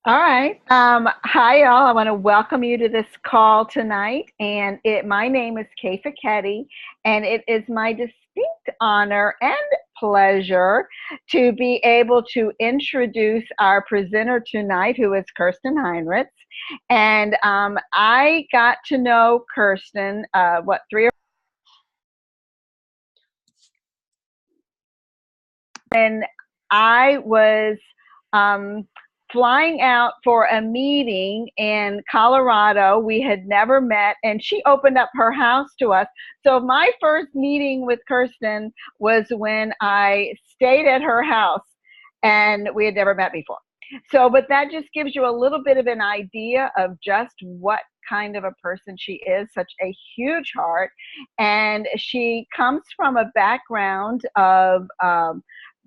All right. Hi, y'all. I want to welcome you to this call tonight. And my name is Kay Ficetti, and it is my distinct honor and pleasure to be able to introduce our presenter tonight, who is Kirsten Heinrichs. And I got to know Kirsten, three or when I was um, flying out for a meeting in Colorado. We had never met, and she opened up her house to us. So my first meeting with Kirsten was when I stayed at her house, and we had never met before. So, but that just gives you a little bit of an idea of just what kind of a person she is, such a huge heart. And she comes from a background of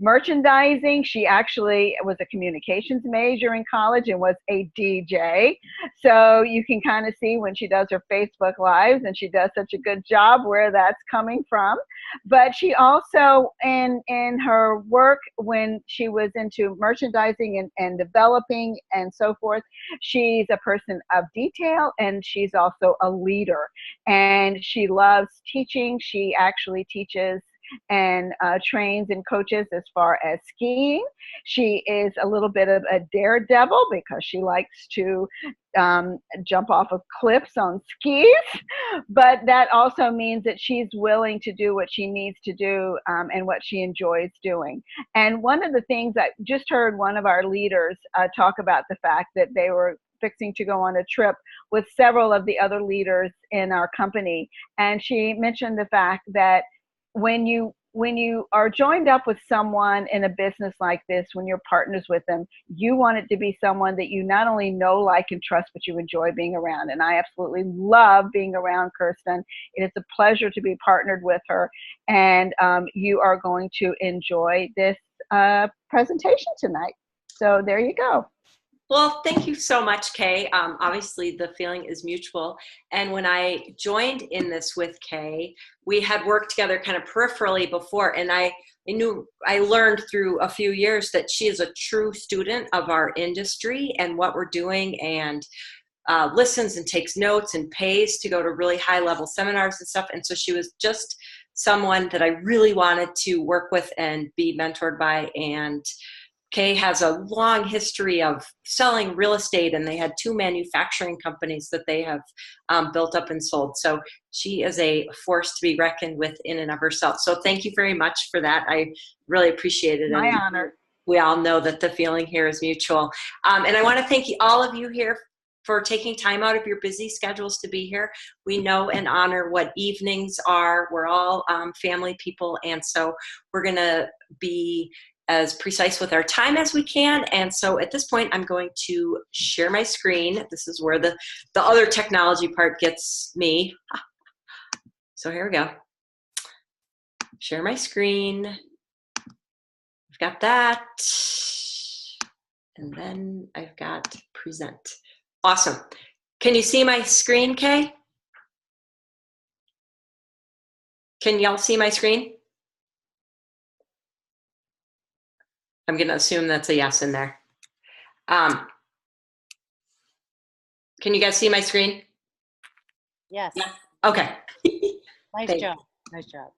merchandising. She actually was a communications major in college and was a DJ. So you can kind of see when she does her Facebook Lives, and she does such a good job, where that's coming from. But she also, in her work when she was into merchandising and developing and so forth, she's a person of detail, and she's also a leader. And she loves teaching. She actually teaches and trains and coaches as far as skiing. She is a little bit of a daredevil because she likes to jump off of cliffs on skis, but that also means that she's willing to do what she needs to do, and what she enjoys doing. And one of the things I just heard one of our leaders talk about, the fact that they were fixing to go on a trip with several of the other leaders in our company. And she mentioned the fact that when you are joined up with someone in a business like this, when you're partners with them, you want it to be someone that you not only know, like, and trust, but you enjoy being around. And I absolutely love being around Kirsten. It is a pleasure to be partnered with her, and you are going to enjoy this presentation tonight. So there you go. Well, thank you so much, Kay. Obviously, the feeling is mutual. And when I joined in this with Kay, we had worked together kind of peripherally before, and I learned through a few years that she is a true student of our industry and what we're doing, and listens and takes notes and pays to go to really high-level seminars and stuff. And so she was just someone that I really wanted to work with and be mentored by. And Kay has a long history of selling real estate, and they had two manufacturing companies that they have built up and sold. So she is a force to be reckoned with in and of herself. So thank you very much for that. I really appreciate it. My honor. We all know that the feeling here is mutual. And I want to thank all of you here for taking time out of your busy schedules to be here. We know and honor what evenings are. We're all family people, and so we're going to be as precise with our time as we can. And so at this point, I'm going to share my screen. This is where the other technology part gets me. So here we go. Share my screen. I've got that. And then I've got present. Awesome. Can you see my screen, Kay? Can y'all see my screen? I'm going to assume that's a yes in there. Can you guys see my screen? Yes. Yeah. Okay. Nice job. Nice job.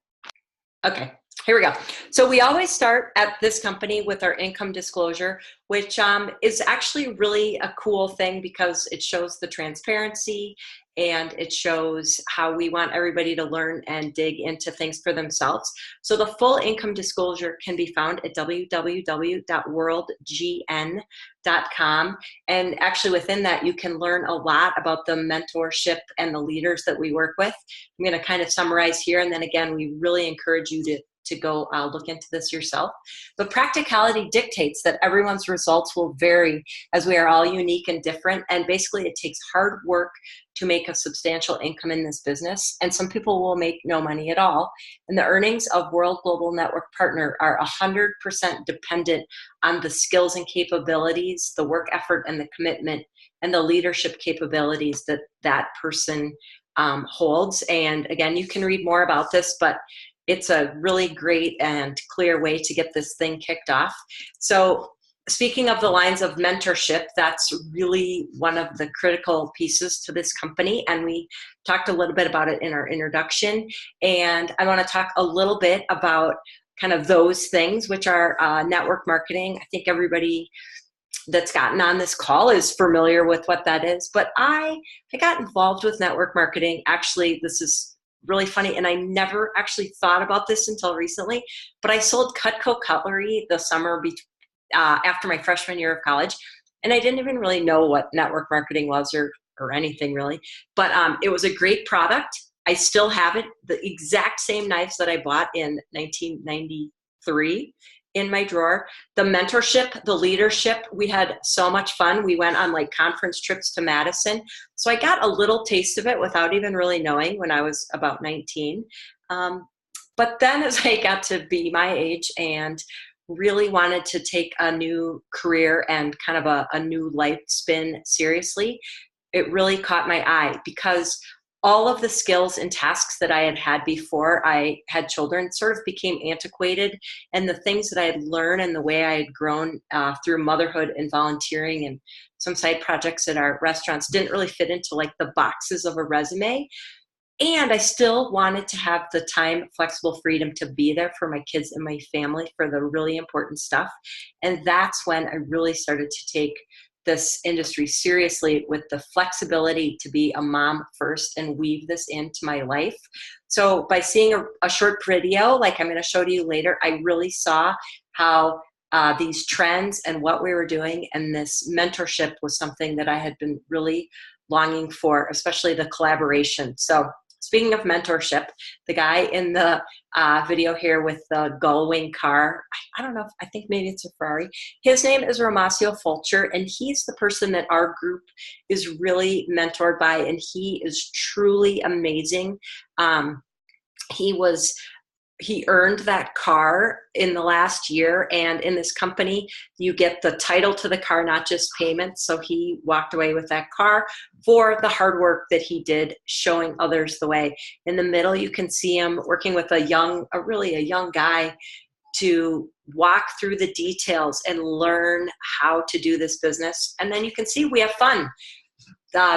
Okay, here we go. So we always start at this company with our income disclosure, which is actually really a cool thing because it shows the transparency, and it shows how we want everybody to learn and dig into things for themselves. So the full income disclosure can be found at www.worldgn.com. And actually within that, you can learn a lot about the mentorship and the leaders that we work with. I'm going to kind of summarize here. And then again, we really encourage you to go look into this yourself. But practicality dictates that everyone's results will vary, as we are all unique and different. And basically it takes hard work to make a substantial income in this business. And some people will make no money at all. And the earnings of World Global Network Partner are 100% dependent on the skills and capabilities, the work effort and the commitment, and the leadership capabilities that that person holds. And again, you can read more about this, but it's a really great and clear way to get this thing kicked off. So speaking of the lines of mentorship, that's really one of the critical pieces to this company. And we talked a little bit about it in our introduction. And I want to talk a little bit about kind of those things, which are network marketing. I think everybody that's gotten on this call is familiar with what that is. But I got involved with network marketing. Actually, this is really funny, and I never actually thought about this until recently, but I sold Cutco cutlery the summer after my freshman year of college, and I didn't even really know what network marketing was or anything really, but it was a great product. I still have it, the exact same knives that I bought in 1993 in my drawer. The mentorship, the leadership, we had so much fun. We went on like conference trips to Madison. So I got a little taste of it without even really knowing when I was about 19. But then as I got to be my age and really wanted to take a new career and kind of a new life spin seriously, it really caught my eye because all of the skills and tasks that I had had before I had children sort of became antiquated, and the things that I had learned and the way I had grown through motherhood and volunteering and some side projects at our restaurants didn't really fit into like the boxes of a resume. And I still wanted to have the time, flexible freedom to be there for my kids and my family for the really important stuff. And that's when I really started to take this industry seriously with the flexibility to be a mom first and weave this into my life. So by seeing a short video, like I'm going to show to you later, I really saw how these trends and what we were doing and this mentorship was something that I had been really longing for, especially the collaboration. So speaking of mentorship, the guy in the video here with the gull-wing car, I don't know, I think maybe it's a Ferrari. His name is Romasio Fulcher, and he's the person that our group is really mentored by, and he is truly amazing. He earned that car in the last year, and in this company, you get the title to the car, not just payments. So he walked away with that car for the hard work that he did, showing others the way. In the middle, you can see him working with a young guy to walk through the details and learn how to do this business. And then you can see we have fun.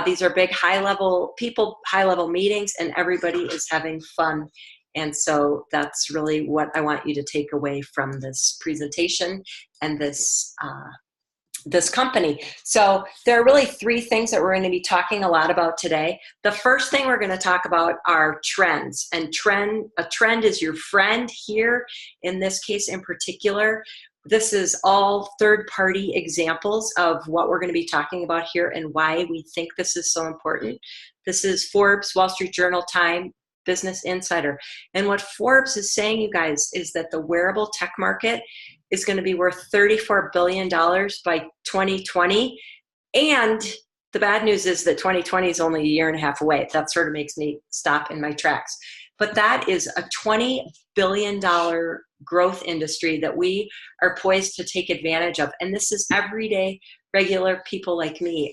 These are big, high-level meetings, and everybody is having fun. And so that's really what I want you to take away from this presentation and this company. So there are really three things that we're going to be talking a lot about today. The first thing we're going to talk about are trends. And a trend is your friend here, in this case in particular. This is all third-party examples of what we're going to be talking about here and why we think this is so important. This is Forbes, Wall Street Journal, Time, Business Insider. And what Forbes is saying, you guys, is that the wearable tech market is going to be worth $34 billion by 2020. And the bad news is that 2020 is only a year and a half away. That sort of makes me stop in my tracks. But that is a $20 billion growth industry that we are poised to take advantage of. And this is everyday, regular people like me.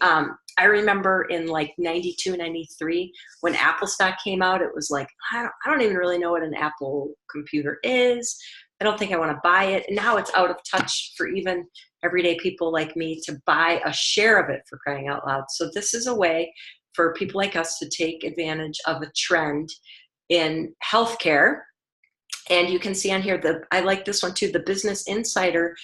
I remember in like 92, 93, when Apple stock came out, it was like, I don't even really know what an Apple computer is. I don't think I want to buy it. And now it's out of touch for even everyday people like me to buy a share of it, for crying out loud. So this is a way for people like us to take advantage of a trend in healthcare. And you can see on here, I like this one too, the Business Insider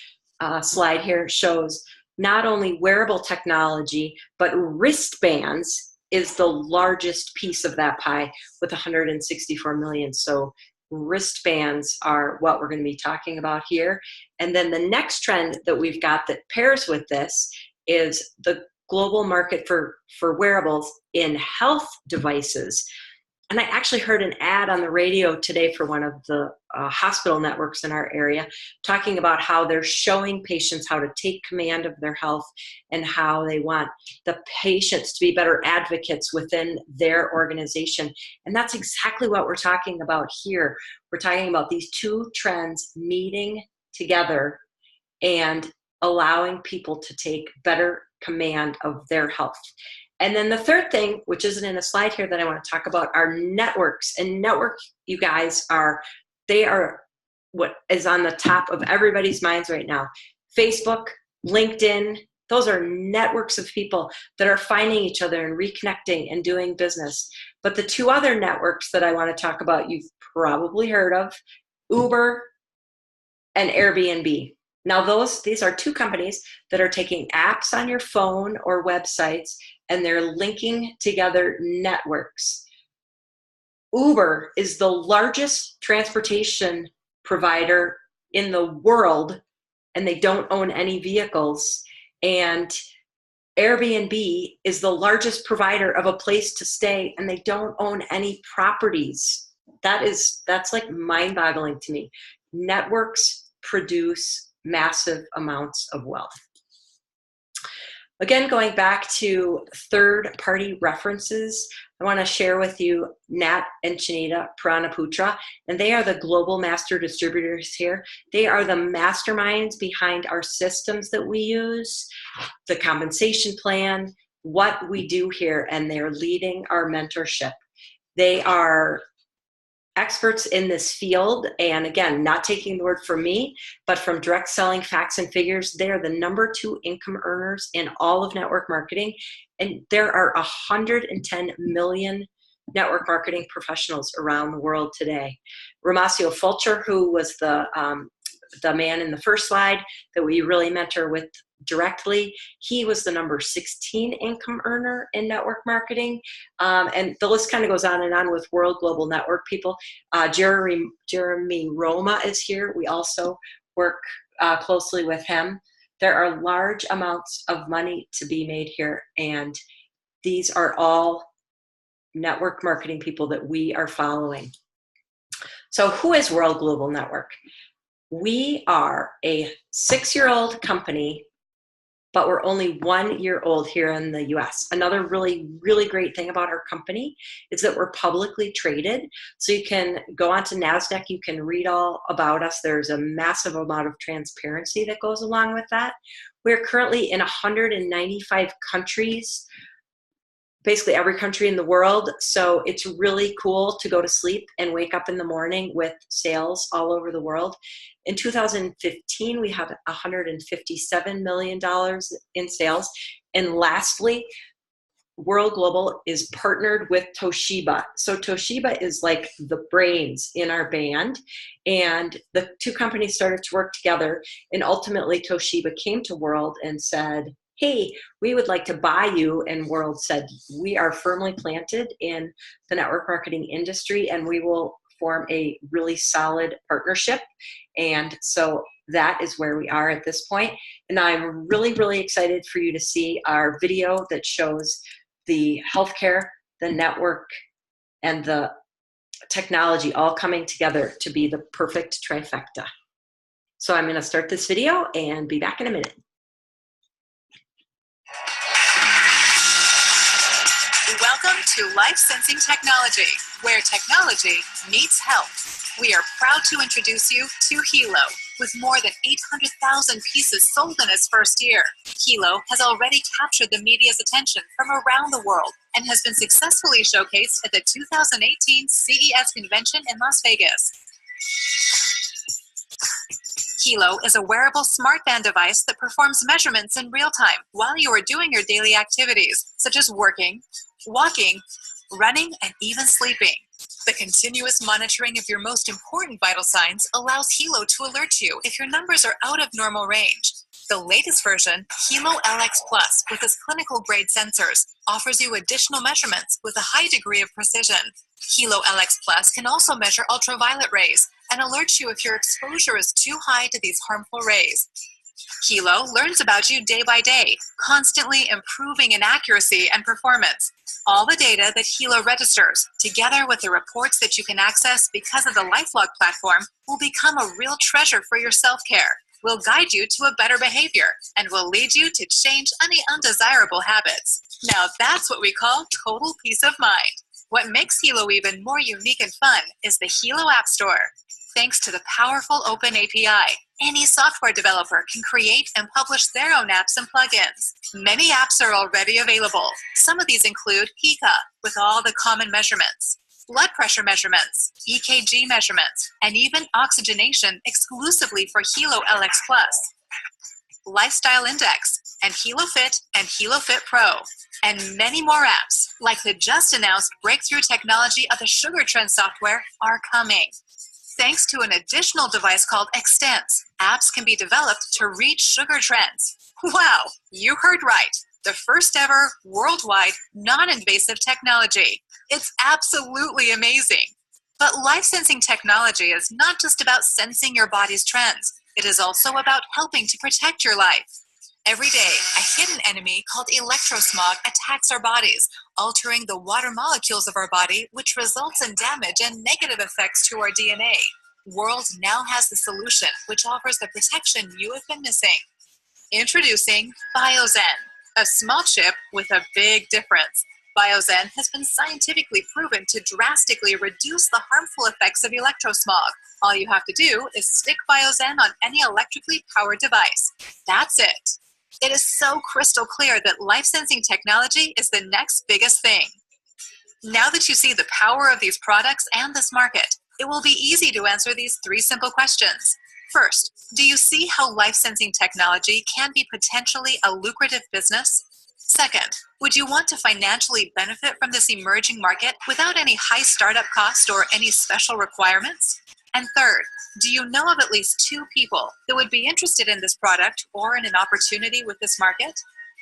slide here shows not only wearable technology, but wristbands is the largest piece of that pie with 164 million. So wristbands are what we're going to be talking about here. And then the next trend that we've got that pairs with this is the global market for wearables in health devices. And I actually heard an ad on the radio today for one of the hospital networks in our area talking about how they're showing patients how to take command of their health and how they want the patients to be better advocates within their organization. And that's exactly what we're talking about here. We're talking about these two trends meeting together and allowing people to take better command of their health. And then the third thing, which isn't in a slide here that I want to talk about, are networks. And networks, you guys, they are what is on the top of everybody's minds right now. Facebook, LinkedIn. Those are networks of people that are finding each other and reconnecting and doing business. But the two other networks that I want to talk about, you've probably heard of, Uber and Airbnb. Now these are two companies that are taking apps on your phone or websites, and they're linking together networks. Uber is the largest transportation provider in the world, and they don't own any vehicles. And Airbnb is the largest provider of a place to stay, and they don't own any properties. That's like mind-boggling to me. Networks produce massive amounts of wealth. Again, going back to third-party references, I want to share with you Nat and Chinita Pranaputra, and they are the global master distributors here. They are the masterminds behind our systems that we use, the compensation plan, what we do here, and they're leading our mentorship. They are experts in this field, and again, not taking the word from me, but from Direct Selling Facts and Figures, they are the #2 income earners in all of network marketing, and there are 110 million network marketing professionals around the world today. Ramasio Fulcher, who was the man in the first slide that we really mentor with directly, he was the #16 income earner in network marketing. And the list kind of goes on and on with World Global Network people. Jeremy Roma is here. We also work closely with him. There are large amounts of money to be made here, and these are all network marketing people that we are following. So who is World Global Network? We are a 6-year-old company, but we're only 1 year old here in the US. Another really, really great thing about our company is that we're publicly traded. So you can go onto NASDAQ, you can read all about us. There's a massive amount of transparency that goes along with that. We're currently in 195 countries, basically every country in the world. So it's really cool to go to sleep and wake up in the morning with sales all over the world. In 2015, we had $157 million in sales. And lastly, World Global is partnered with Toshiba. So Toshiba is like the brains in our band. And the two companies started to work together. And ultimately, Toshiba came to World and said, hey, we would like to buy you. And World said, we are firmly planted in the network marketing industry, and we will form a really solid partnership. And so that is where we are at this point. And I'm really, really excited for you to see our video that shows the healthcare, the network, and the technology all coming together to be the perfect trifecta. So I'm going to start this video and be back in a minute. Welcome to Life Sensing Technology, where technology meets health. We are proud to introduce you to Hilo. With more than 800,000 pieces sold in its first year, Hilo has already captured the media's attention from around the world and has been successfully showcased at the 2018 CES convention in Las Vegas. Hilo is a wearable smartband device that performs measurements in real time while you are doing your daily activities, such as working, walking, running, and even sleeping. The continuous monitoring of your most important vital signs allows Hilo to alert you if your numbers are out of normal range. The latest version, Hilo LX Plus, with its clinical-grade sensors, offers you additional measurements with a high degree of precision. Hilo LX Plus can also measure ultraviolet rays and alert you if your exposure is too high to these harmful rays. Hilo learns about you day by day, constantly improving in accuracy and performance. All the data that Hilo registers, together with the reports that you can access because of the LifeLog platform, will become a real treasure for your self-care, will guide you to a better behavior, and will lead you to change any undesirable habits. Now that's what we call total peace of mind. What makes Hilo even more unique and fun is the Hilo App Store. Thanks to the powerful open API, any software developer can create and publish their own apps and plugins. Many apps are already available. Some of these include Pika, with all the common measurements, blood pressure measurements, EKG measurements, and even oxygenation exclusively for Hilo LX Plus. Lifestyle Index, and HeloFit and HeloFit Pro, and many more apps, like the just announced breakthrough technology of the Sugar Trend software, are coming. Thanks to an additional device called Extense, apps can be developed to reach sugar trends. Wow, you heard right. The first ever worldwide non-invasive technology. It's absolutely amazing. But life sensing technology is not just about sensing your body's trends. It is also about helping to protect your life. Every day, a hidden enemy called electrosmog attacks our bodies, altering the water molecules of our body, which results in damage and negative effects to our DNA. World now has the solution, which offers the protection you have been missing. Introducing BioZen, a small chip with a big difference. BioZen has been scientifically proven to drastically reduce the harmful effects of electrosmog. All you have to do is stick BioZen on any electrically powered device. That's it. It is so crystal clear that life-sensing technology is the next biggest thing. Now that you see the power of these products and this market, it will be easy to answer these 3 simple questions. First, do you see how life-sensing technology can be potentially a lucrative business? Second, would you want to financially benefit from this emerging market without any high startup cost or any special requirements? And third, do you know of at least 2 people that would be interested in this product or in an opportunity with this market?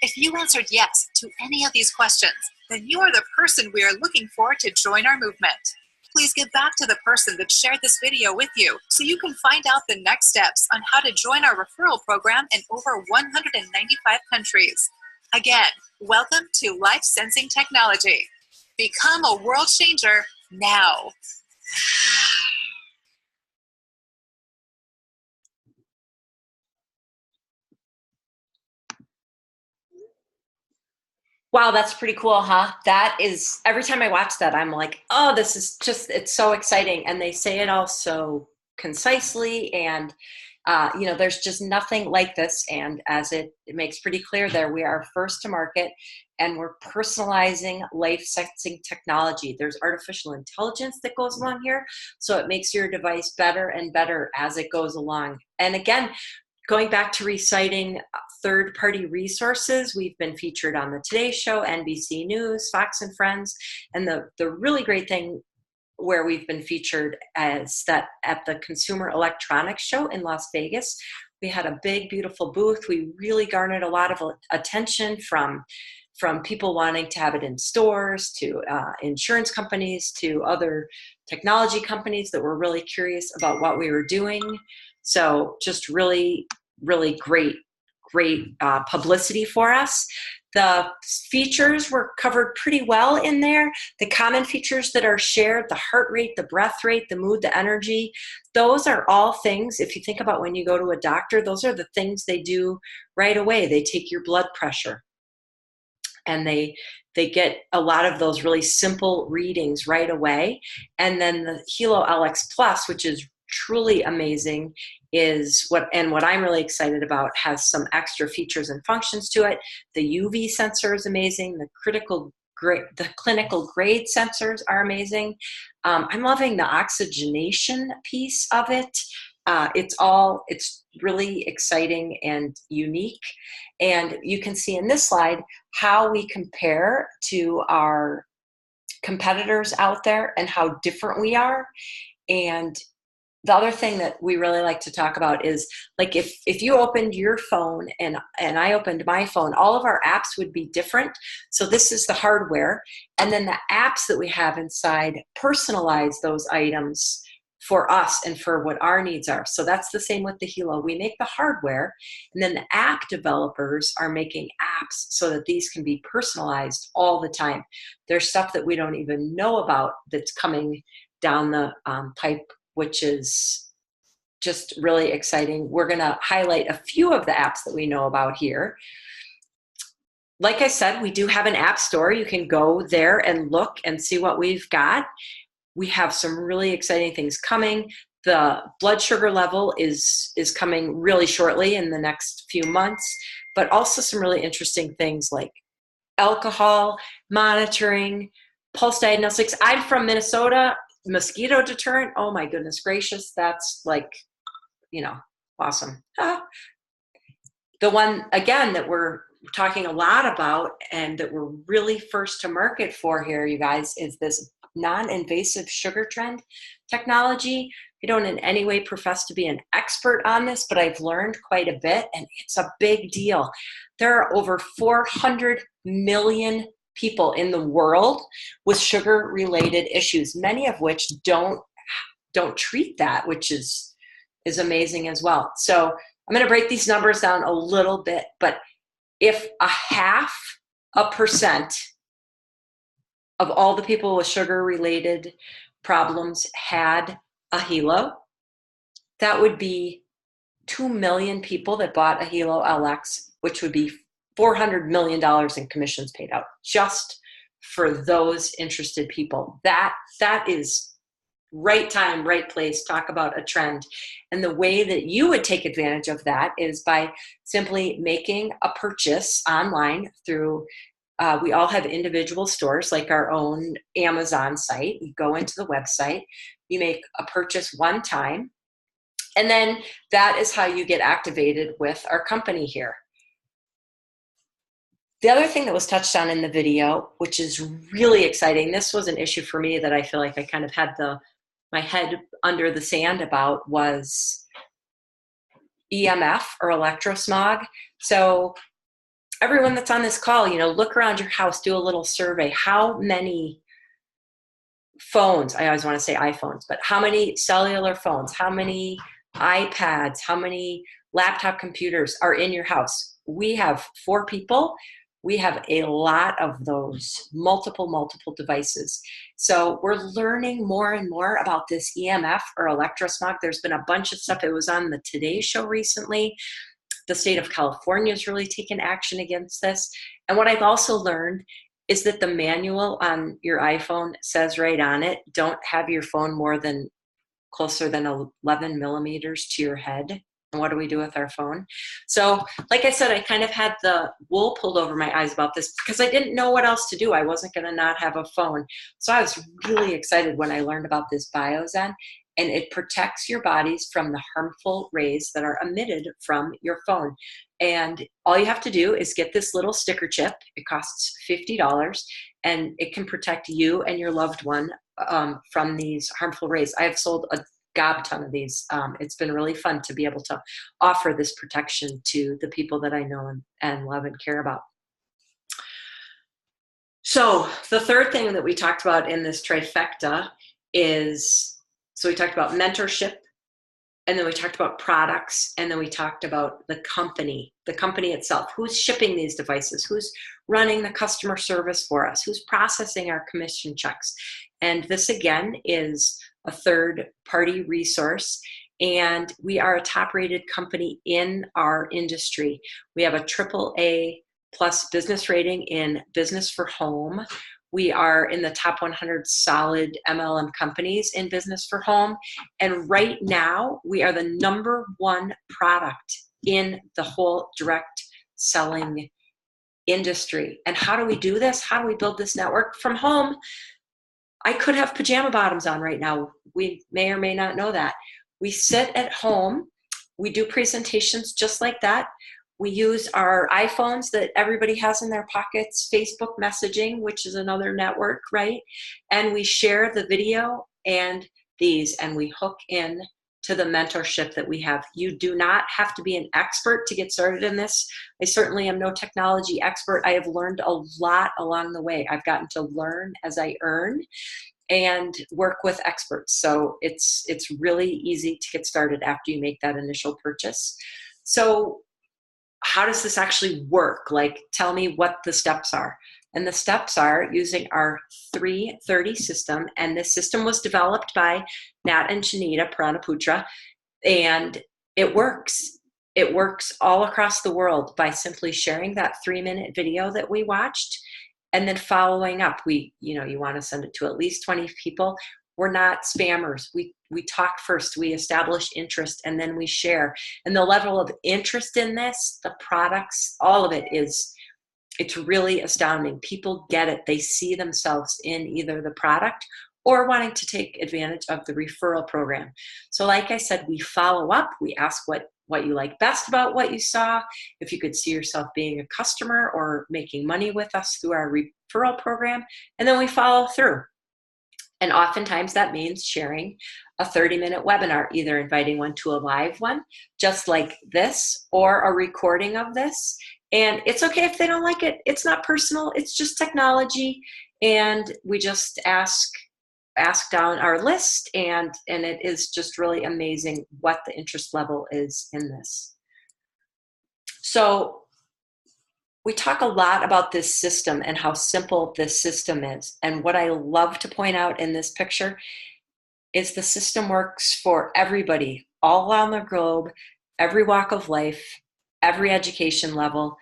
If you answered yes to any of these questions, then you are the person we are looking for to join our movement. Please get back to the person that shared this video with you so you can find out the next steps on how to join our referral program in over 195 countries. Again, welcome to Life Sensing Technology. Become a world changer now. Wow, that's pretty cool, huh? That is, every time I watch that, I'm like, oh, this is just, it's so exciting. And they say it all so concisely, and there's just nothing like this. And as it makes pretty clear there, we are first to market, and we're personalizing life sensing technology. There's artificial intelligence that goes along here, so it makes your device better and better as it goes along. And again, going back to reciting third-party resources, we've been featured on the Today Show, NBC News, Fox and Friends, and the really great thing where we've been featured is that at the Consumer Electronics Show in Las Vegas, we had a big, beautiful booth. We really garnered a lot of attention from people wanting to have it in stores, to insurance companies, to other technology companies that were really curious about what we were doing. So just really, really great publicity for us. The features were covered pretty well in there. The common features that are shared, the heart rate, the breath rate, the mood, the energy, those are all things, if you think about when you go to a doctor, those are the things they do right away. They take your blood pressure, and they get a lot of those really simple readings right away. And then the Helo LX Plus, which is truly amazing, is what I'm really excited about, has some extra features and functions to it. The UV sensor is amazing. The clinical grade sensors are amazing. I'm loving the oxygenation piece of it. It's really exciting and unique. And you can see in this slide how we compare to our competitors out there and how different we are. And the other thing that we really like to talk about is, like, if you opened your phone and I opened my phone, all of our apps would be different. So this is the hardware. And then the apps that we have inside personalize those items for us and for what our needs are. So that's the same with the Helo. We make the hardware, and then the app developers are making apps so that these can be personalized all the time. There's stuff that we don't even know about that's coming down the pipe, which is just really exciting. We're gonna highlight a few of the apps that we know about here. Like I said, we do have an app store. You can go there and look and see what we've got. We have some really exciting things coming. The blood sugar level is coming really shortly in the next few months, but also some really interesting things like alcohol monitoring, pulse diagnostics. I'm from Minnesota. Mosquito deterrent. Oh my goodness gracious. That's like, awesome. the one, again, that we're talking a lot about and that we're really first to market for here, you guys, is this non-invasive sugar trend technology. I don't in any way profess to be an expert on this, but I've learned quite a bit, and it's a big deal. There are over 400 million people in the world with sugar-related issues, many of which don't treat that, which is amazing as well. So I'm going to break these numbers down a little bit, but if 0.5% of all the people with sugar-related problems had a Helo, that would be 2 million people that bought a Helo LX, which would be $400 million in commissions paid out just for those interested people. That is right time, right place, talk about a trend. And the way that you would take advantage of that is by simply making a purchase online through, we all have individual stores like our own Amazon site. You go into the website, you make a purchase one time, and then that is how you get activated with our company here. The other thing that was touched on in the video, which is really exciting, this was an issue for me that I feel like I kind of had my head under the sand about, was EMF or electrosmog. So everyone that's on this call, look around your house, do a little survey. How many phones, I always want to say iPhones, but how many cellular phones, how many iPads, how many laptop computers are in your house? We have 4 people. We have a lot of those, multiple devices. So we're learning more and more about this EMF or electrosmog. There's been a bunch of stuff. It was on the Today Show recently. The state of California has really taken action against this. And what I've also learned is that the manual on your iPhone says right on it, don't have your phone closer than 11 millimeters to your head. And what do we do with our phone? So like I said, I kind of had the wool pulled over my eyes about this because I didn't know what else to do. I wasn't going to not have a phone. So I was really excited when I learned about this BioZen, and it protects your bodies from the harmful rays that are emitted from your phone. And all you have to do is get this little sticker chip. It costs $50, and it can protect you and your loved one from these harmful rays. I have sold a gob ton of these. It's been really fun to be able to offer this protection to the people that I know and love and care about. So the third thing that we talked about in this trifecta is, so we talked about mentorship, and then we talked about products, and then we talked about the company itself. Who's shipping these devices? Who's running the customer service for us? Who's processing our commission checks? And this again is a third-party resource, and we are a top-rated company in our industry. We have a AAA plus business rating in Business for Home. We are in the top 100 solid MLM companies in Business for Home, and right now we are the #1 product in the whole direct selling industry. And how do we do this? How do we build this network from home? I could have pajama bottoms on right now. We may or may not know that. We sit at home. We do presentations just like that. We use our iPhones that everybody has in their pockets, Facebook messaging, which is another network, right? And we share the video and we hook in to the mentorship that we have. You do not have to be an expert to get started in this. I certainly am no technology expert. I have learned a lot along the way. I've gotten to learn as I earn and work with experts. So it's really easy to get started after you make that initial purchase. So how does this actually work? Like, tell me what the steps are. And the steps are using our 330 system. And this system was developed by Nat and Shanita Pranaputra. And it works. It works all across the world by simply sharing that 3-minute video that we watched and then following up. You want to send it to at least 20 people. We're not spammers. We talk first, we establish interest, and then we share. And the level of interest in this, the products, all of it it's really astounding. People get it. They see themselves in either the product or wanting to take advantage of the referral program. So like I said, we follow up. We ask what what you like best about what you saw, if you could see yourself being a customer or making money with us through our referral program, and then we follow through. And oftentimes that means sharing a 30-minute webinar, either inviting one to a live one, just like this, or a recording of this. And it's okay if they don't like it. It's not personal. It's just technology. And we just ask down our list, and it is just really amazing what the interest level is in this. So we talk a lot about this system and how simple this system is. And what I love to point out in this picture is the system works for everybody all around the globe, every walk of life, every education level.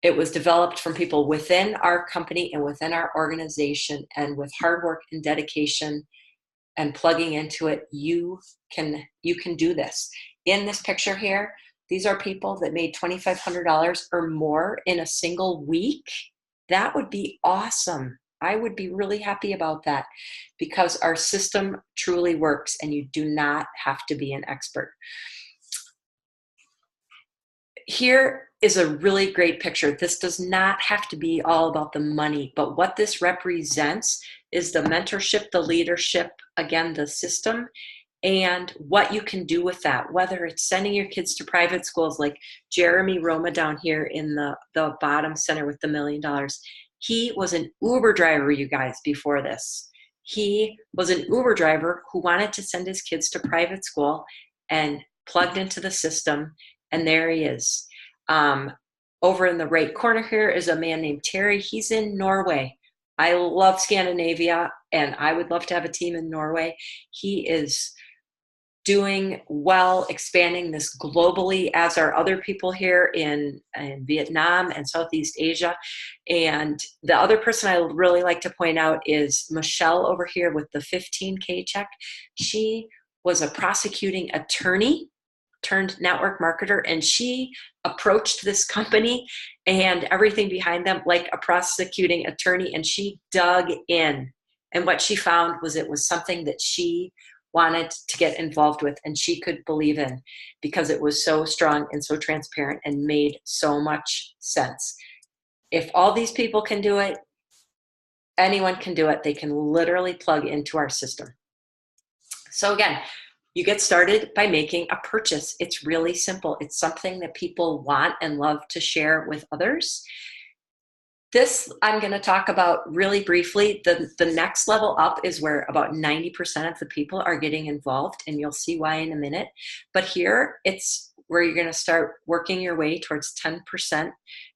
It was developed from people within our company and within our organization, and with hard work and dedication and plugging into it, you can do this. In this picture here, these are people that made $2,500 or more in a single week. That would be awesome. I would be really happy about that, because our system truly works and you do not have to be an expert. Here is a really great picture. This does not have to be all about the money, but what this represents is the mentorship, the leadership, again, the system, and what you can do with that, whether it's sending your kids to private schools like Jeremy Roma down here in the bottom center with the $1 million. He was an Uber driver, you guys, before this. He was an Uber driver who wanted to send his kids to private school and plugged into the system, and there he is. Over in the right corner here is a man named Terry. He's in Norway. I love Scandinavia, and I would love to have a team in Norway. He is doing well, expanding this globally, as are other people here in Vietnam and Southeast Asia. And the other person I really like to point out is Michelle over here with the 15K check. She was a prosecuting attorney turned network marketer, and she approached this company and everything behind them like a prosecuting attorney, and she dug in. And what she found was it was something that she wanted to get involved with and she could believe in, because it was so strong and so transparent and made so much sense. If all these people can do it, anyone can do it. They can literally plug into our system. So again, you get started by making a purchase. It's really simple. It's something that people want and love to share with others. This I'm going to talk about really briefly. The next level up is where about 90% of the people are getting involved, and you'll see why in a minute. But here, it's where you're going to start working your way towards 10%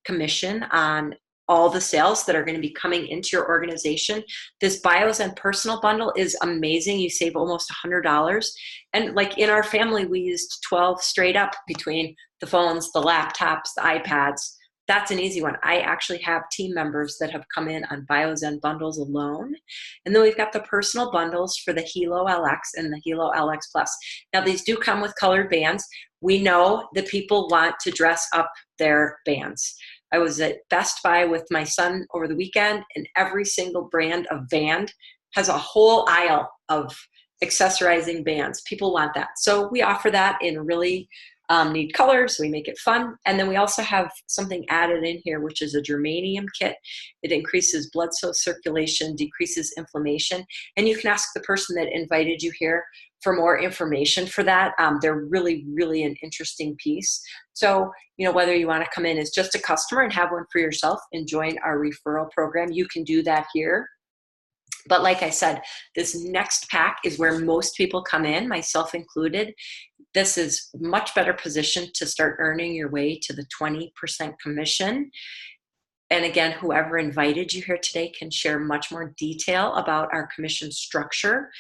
commission on all the sales that are going to be coming into your organization. This BioZen personal bundle is amazing. You save almost $100. And like in our family, we used 12 straight up between the phones, the laptops, the iPads. That's an easy one. I actually have team members that have come in on BioZen bundles alone. And then we've got the personal bundles for the Hilo LX and the Hilo LX Plus. Now these do come with colored bands. We know that people want to dress up their bands. I was at Best Buy with my son over the weekend, and every single brand of band has a whole aisle of accessorizing bands. People want that. So we offer that in really neat colors. We make it fun. And then we also have something added in here, which is a germanium kit. It increases blood cell circulation, decreases inflammation. And you can ask the person that invited you here for more information for that. They're really, really an interesting piece. So, you know, whether you want to come in as just a customer and have one for yourself and join our referral program, you can do that here. But like I said, this next pack is where most people come in, myself included. This is much better positioned to start earning your way to the 20% commission. And again, whoever invited you here today can share much more detail about our commission structure.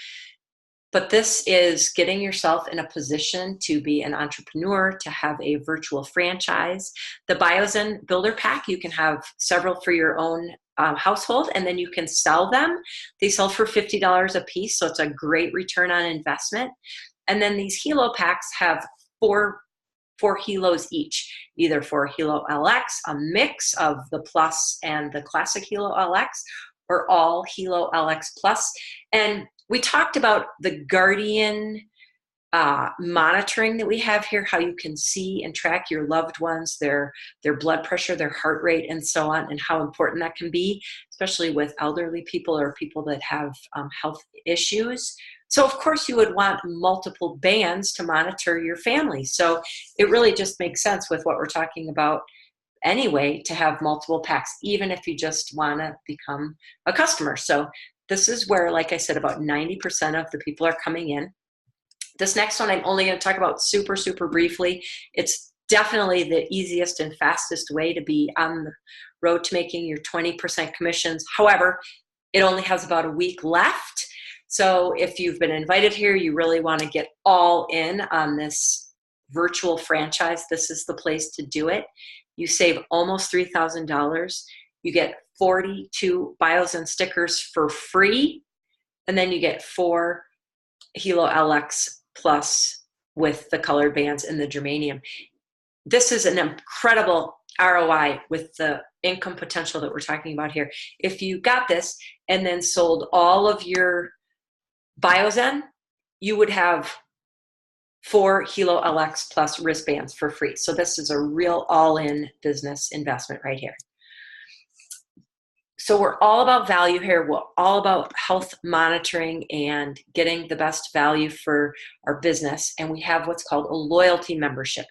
But this is getting yourself in a position to be an entrepreneur, to have a virtual franchise. The BioZen Builder Pack, you can have several for your own household, and then you can sell them. They sell for $50 a piece, so it's a great return on investment. And then these Hilo packs have four Hilos each, either for Hilo LX, a mix of the Plus and the classic Hilo LX, or all Hilo LX Plus. And we talked about the Guardian monitoring that we have here, how you can see and track your loved ones, their blood pressure, their heart rate, and so on, and how important that can be, especially with elderly people or people that have health issues. So of course you would want multiple bands to monitor your family. So it really just makes sense with what we're talking about anyway, to have multiple packs, even if you just want to become a customer. So this is where, like I said, about 90% of the people are coming in. This next one I'm only going to talk about super, super briefly. It's definitely the easiest and fastest way to be on the road to making your 20% commissions. However, it only has about a week left. So if you've been invited here, you really want to get all in on this virtual franchise, this is the place to do it. You save almost $3,000. You get 42 bios and stickers for free. And then you get 4 Hilo LX Plus with the colored bands and the germanium. This is an incredible ROI with the income potential that we're talking about here. If you got this and then sold all of your Biozen, you would have 4 Hilo LX Plus wristbands for free. So this is a real all-in business investment right here. So we're all about value here. We're all about health monitoring and getting the best value for our business. And we have what's called a loyalty membership.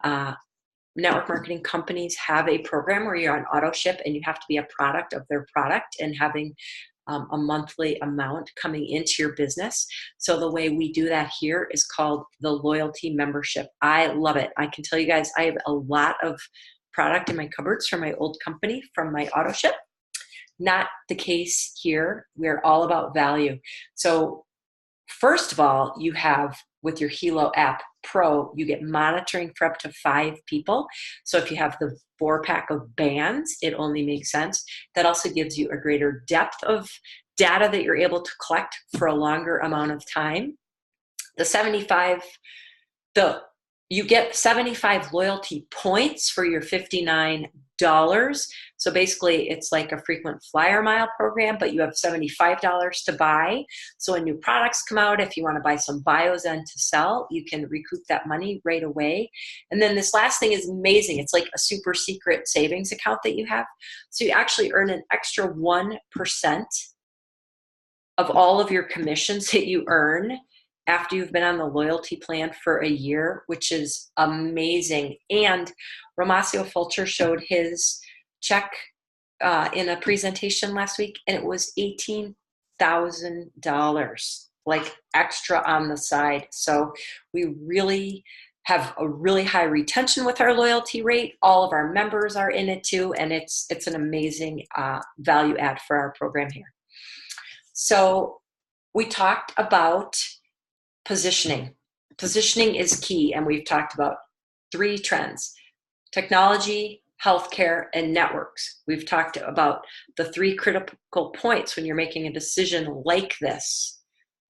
Network marketing companies have a program where you're on auto ship and you have to be a product of their product and having a monthly amount coming into your business. So the way we do that here is called the loyalty membership. I love it. I can tell you guys, I have a lot of product in my cupboards from my old company, from my auto ship. Not the case here. We're all about value. So first of all, you have with your Hilo app Pro, you get monitoring for up to 5 people. So if you have the 4-pack of bands, it only makes sense. That also gives you a greater depth of data that you're able to collect for a longer amount of time. You get 75 loyalty points for your $59. So basically it's like a frequent flyer mile program, but you have $75 to buy. So when new products come out, if you want to buy some Biozen to sell, you can recoup that money right away. And then this last thing is amazing. It's like a super secret savings account that you have. So you actually earn an extra 1% of all of your commissions that you earn after you've been on the loyalty plan for a year, which is amazing. And Romasio Fulcher showed his check in a presentation last week, and it was $18,000, like extra on the side. So we really have a really high retention with our loyalty rate. All of our members are in it too, and it's an amazing value add for our program here. So we talked about positioning. Positioning is key, and we've talked about 3 trends: technology, healthcare, and networks. We've talked about the 3 critical points when you're making a decision like this: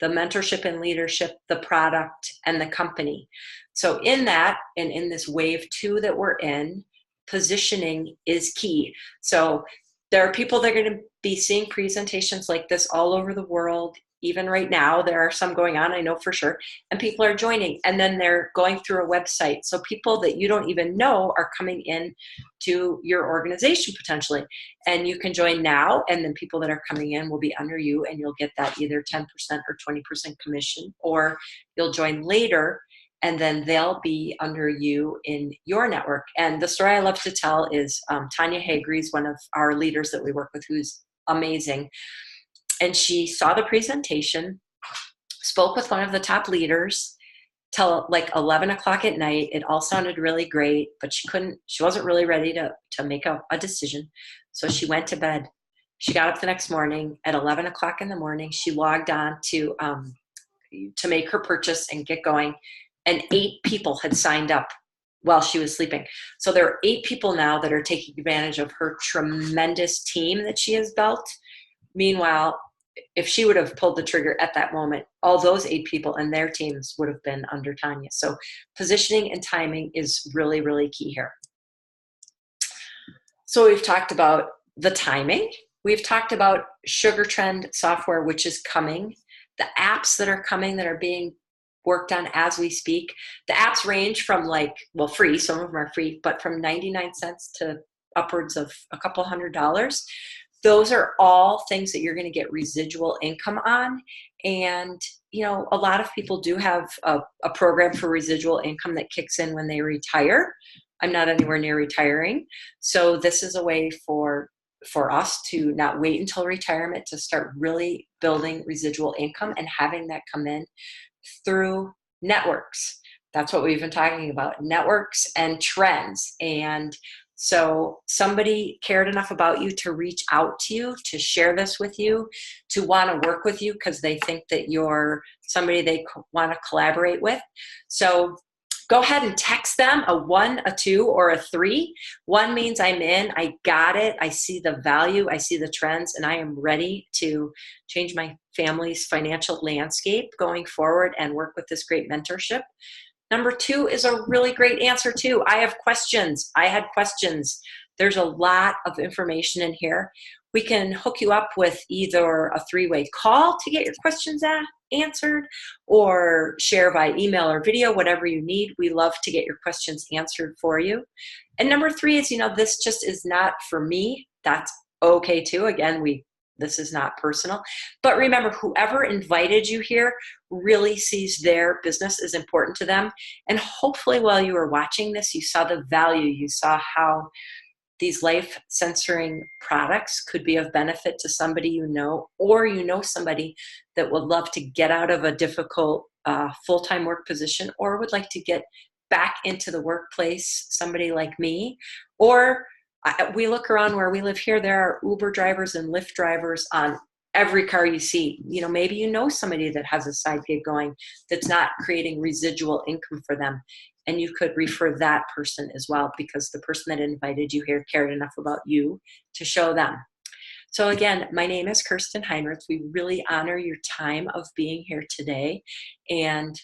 the mentorship and leadership, the product, and the company. So in that, and in this wave 2 that we're in, positioning is key. So there are people that are going to be seeing presentations like this all over the world. Even right now, there are some going on, I know for sure, and people are joining, and then they're going through a website. So people that you don't even know are coming in to your organization potentially, and you can join now, and then people that are coming in will be under you, and you'll get that either 10% or 20% commission, or you'll join later, and then they'll be under you in your network. And the story I love to tell is Tanya Hagri is one of our leaders that we work with, who's amazing. And she saw the presentation, spoke with one of the top leaders till like 11 o'clock at night. It all sounded really great, but she wasn't really ready to make a decision. So she went to bed. She got up the next morning at 11 o'clock in the morning. She logged on to make her purchase and get going. And 8 people had signed up while she was sleeping. So there are 8 people now that are taking advantage of her tremendous team that she has built. Meanwhile, if she would have pulled the trigger at that moment, all those 8 people and their teams would have been under Tanya. So positioning and timing is really, really key here. So we've talked about the timing. We've talked about Sugar Trend software, which is coming. The apps that are coming that are being worked on as we speak. The apps range from free, some of them are free, but from 99 cents to upwards of a couple $100. Those are all things that you're going to get residual income on. And, a lot of people do have a program for residual income that kicks in when they retire. I'm not anywhere near retiring. So this is a way for us to not wait until retirement to start really building residual income and having that come in through networks. That's what we've been talking about, networks and trends. And so somebody cared enough about you to reach out to you, to share this with you, to want to work with you because they think that you're somebody they want to collaborate with. So go ahead and text them a 1, a 2, or a 3. 1 means I'm in, I got it, I see the value, I see the trends, and I am ready to change my family's financial landscape going forward and work with this great mentorship. Number 2 is a really great answer too. I have questions. I had questions. There's a lot of information in here. We can hook you up with either a 3-way call to get your questions answered or share by email or video, whatever you need. We love to get your questions answered for you. And number 3 is, this just is not for me. That's okay too. Again, this is not personal. But remember, whoever invited you here really sees their business is important to them. And hopefully while you were watching this, you saw the value. You saw how these life censoring products could be of benefit to somebody or somebody that would love to get out of a difficult full-time work position or would like to get back into the workplace, somebody like me. Or we look around where we live here, there are Uber drivers and Lyft drivers on every car you see. Maybe somebody that has a side gig going that's not creating residual income for them. And you could refer that person as well because the person that invited you here cared enough about you to show them. So again, my name is Kirsten Heinrich. We really honor your time of being here today. And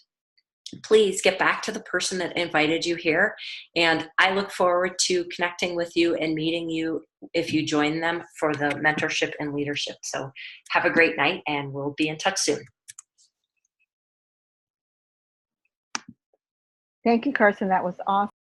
please get back to the person that invited you here. And I look forward to connecting with you and meeting you if you join them for the mentorship and leadership. So have a great night and we'll be in touch soon. Thank you, Carson. That was awesome.